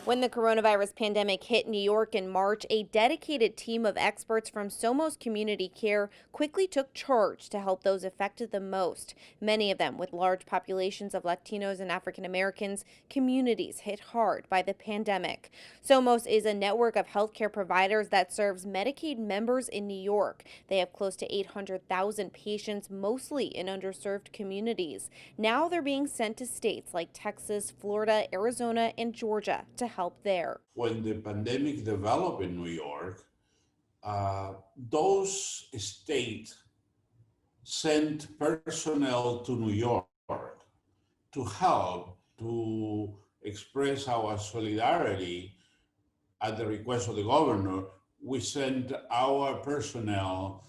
When the coronavirus pandemic hit New York in March, a dedicated team of experts from SOMOS Community Care quickly took charge to help those affected the most, many of them with large populations of Latinos and African Americans, communities hit hard by the pandemic. SOMOS is a network of healthcare providers that serves Medicaid members in New York. They have close to 800,000 patients, mostly in underserved communities. Now they're being sent to states like Texas, Florida, Arizona, and Georgia to help there. When the pandemic developed in New York, those states sent personnel to New York to help, to express our solidarity at the request of the governor. We sent our personnel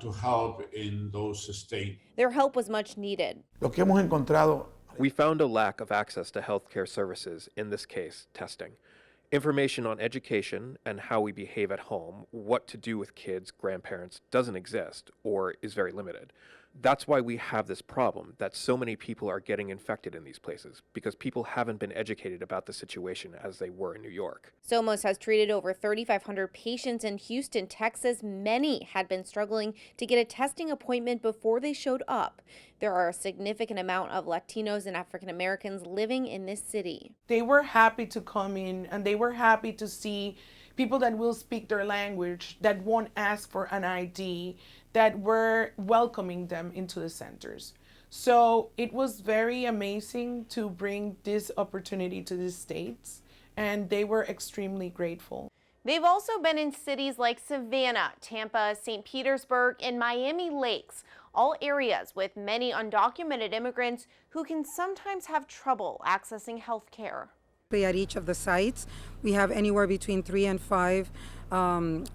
to help in those states. Their help was much needed. Lo que hemos encontrado. We found a lack of access to healthcare services, in this case, testing. Information on education and how we behave at home, what to do with kids, grandparents, doesn't exist or is very limited. That's why we have this problem that so many people are getting infected in these places, because people haven't been educated about the situation as they were in New York. SOMOS has treated over 3,500 patients in Houston, Texas. Many had been struggling to get a testing appointment before they showed up. There are a significant amount of Latinos and African Americans living in this city. They were happy to come in, and they were happy to see people that will speak their language, that won't ask for an ID, that were welcoming them into the centers. So it was very amazing to bring this opportunity to the states, and they were extremely grateful. They've also been in cities like Savannah, Tampa, St. Petersburg, and Miami Lakes, all areas with many undocumented immigrants who can sometimes have trouble accessing health care. At each of the sites, we have anywhere between 3 and 5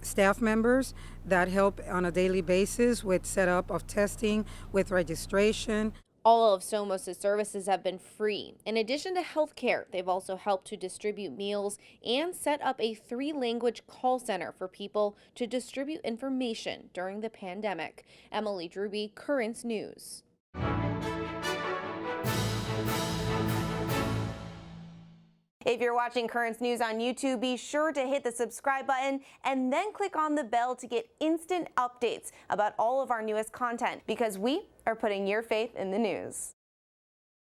staff members that help on a daily basis with setup of testing, with registration. All of SOMOS' services have been free. In addition to health care, they've also helped to distribute meals and set up a 3-language call center for people to distribute information during the pandemic. Emily Druby, Currents News. If you're watching Currents News on YouTube, be sure to hit the subscribe button and then click on the bell to get instant updates about all of our newest content, because we are putting your faith in the news.